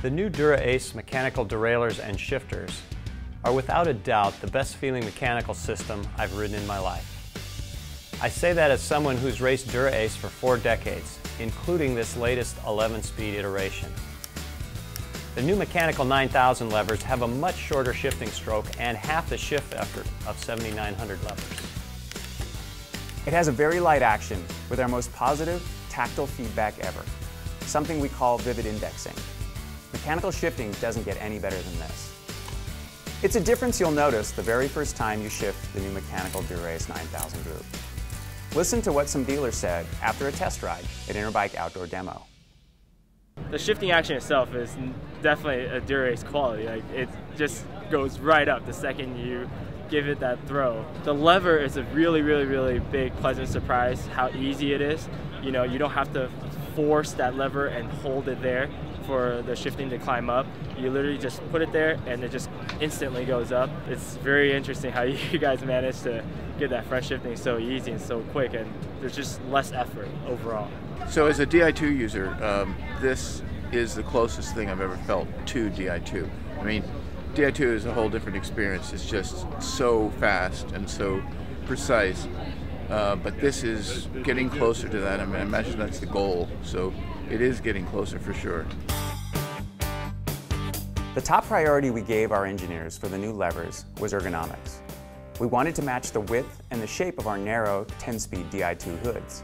The new Dura-Ace mechanical derailleurs and shifters are without a doubt the best feeling mechanical system I've ridden in my life. I say that as someone who's raced Dura-Ace for 4 decades, including this latest 11-speed iteration. The new mechanical 9000 levers have a much shorter shifting stroke and half the shift effort of 7900 levers. It has a very light action with our most positive tactile feedback ever, something we call vivid indexing. Mechanical shifting doesn't get any better than this. It's a difference you'll notice the very first time you shift the new mechanical Dura-Ace 9000 group. Listen to what some dealers said after a test ride at Interbike Outdoor Demo. The shifting action itself is definitely a Dura-Ace quality. It just goes right up the second you give it that throw. The lever is a really big pleasant surprise how easy it is. You know, you don't have to force that lever and hold it there for the shifting to climb up. You literally just put it there and it just instantly goes up. It's very interesting how you guys manage to get that front shifting so easy and so quick, and there's just less effort overall. So as a Di2 user, this is the closest thing I've ever felt to Di2. I mean, Di2 is a whole different experience. It's just so fast and so precise. But this is getting closer to that. I mean, I imagine that's the goal. So it is getting closer for sure. The top priority we gave our engineers for the new levers was ergonomics. We wanted to match the width and the shape of our narrow 10-speed Di2 hoods.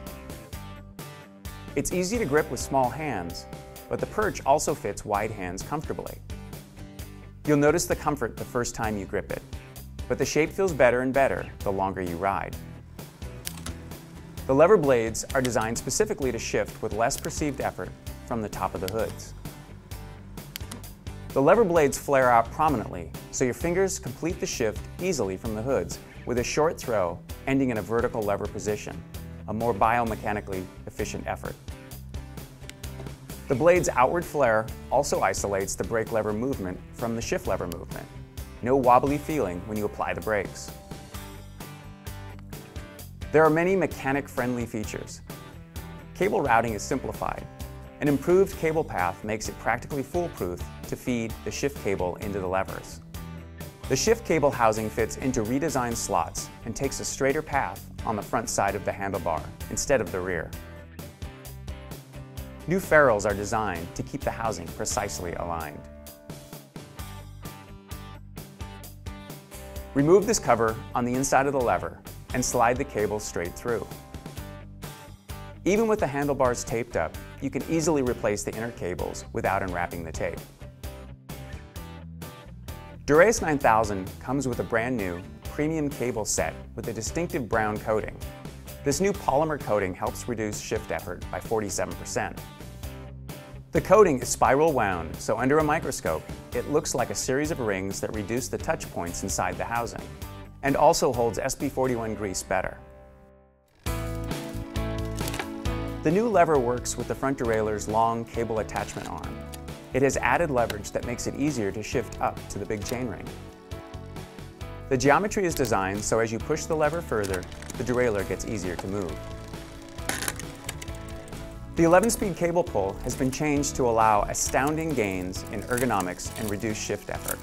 It's easy to grip with small hands, but the perch also fits wide hands comfortably. You'll notice the comfort the first time you grip it, but the shape feels better and better the longer you ride. The lever blades are designed specifically to shift with less perceived effort from the top of the hoods. The lever blades flare out prominently, so your fingers complete the shift easily from the hoods with a short throw ending in a vertical lever position, a more biomechanically efficient effort. The blade's outward flare also isolates the brake lever movement from the shift lever movement. No wobbly feeling when you apply the brakes. There are many mechanic-friendly features. Cable routing is simplified. An improved cable path makes it practically foolproof to feed the shift cable into the levers. The shift cable housing fits into redesigned slots and takes a straighter path on the front side of the handlebar instead of the rear. New ferrules are designed to keep the housing precisely aligned. Remove this cover on the inside of the lever and slide the cable straight through. Even with the handlebars taped up, you can easily replace the inner cables without unwrapping the tape. Dura-Ace 9000 comes with a brand new premium cable set with a distinctive brown coating. This new polymer coating helps reduce shift effort by 47%. The coating is spiral wound, so under a microscope, it looks like a series of rings that reduce the touch points inside the housing, and also holds SB41 grease better. The new lever works with the front derailleur's long cable attachment arm. It has added leverage that makes it easier to shift up to the big chainring. The geometry is designed so as you push the lever further, the derailleur gets easier to move. The 11-speed cable pull has been changed to allow astounding gains in ergonomics and reduced shift effort.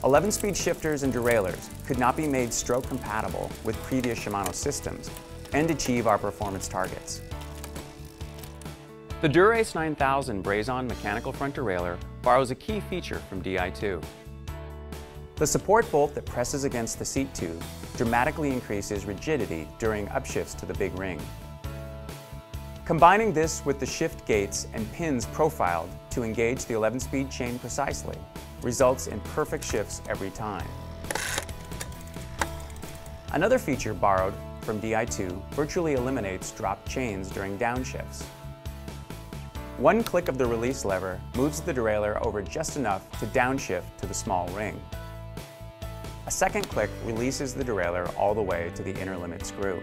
11-speed shifters and derailleurs could not be made stroke compatible with previous Shimano systems and achieve our performance targets. The Dura-Ace 9000 braze-on mechanical front derailleur borrows a key feature from Di2. The support bolt that presses against the seat tube dramatically increases rigidity during upshifts to the big ring. Combining this with the shift gates and pins profiled to engage the 11-speed chain precisely results in perfect shifts every time. Another feature borrowed from Di2 virtually eliminates dropped chains during downshifts. One click of the release lever moves the derailleur over just enough to downshift to the small ring. A second click releases the derailleur all the way to the inner limit screw.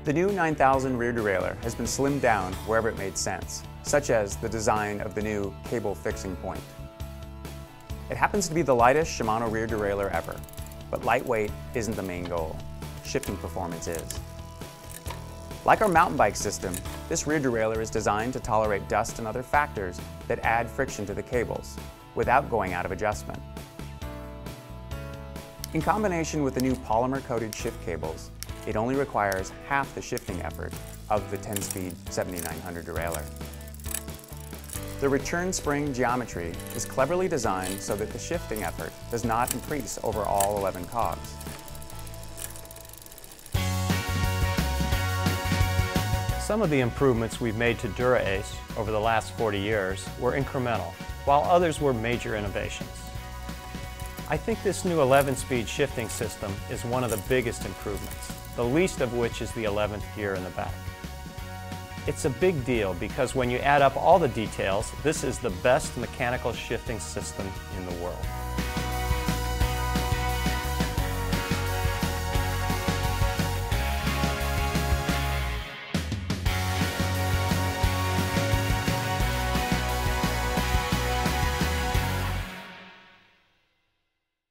The new 9000 rear derailleur has been slimmed down wherever it made sense, such as the design of the new cable fixing point. It happens to be the lightest Shimano rear derailleur ever, but lightweight isn't the main goal. shifting performance is. Like our mountain bike system, this rear derailleur is designed to tolerate dust and other factors that add friction to the cables without going out of adjustment. In combination with the new polymer-coated shift cables, it only requires half the shifting effort of the 10-speed 7900 derailleur. The return spring geometry is cleverly designed so that the shifting effort does not increase over all 11 cogs. Some of the improvements we've made to Dura-Ace over the last 40 years were incremental, while others were major innovations. I think this new 11-speed shifting system is one of the biggest improvements, the least of which is the 11th gear in the back. It's a big deal because when you add up all the details, this is the best mechanical shifting system in the world.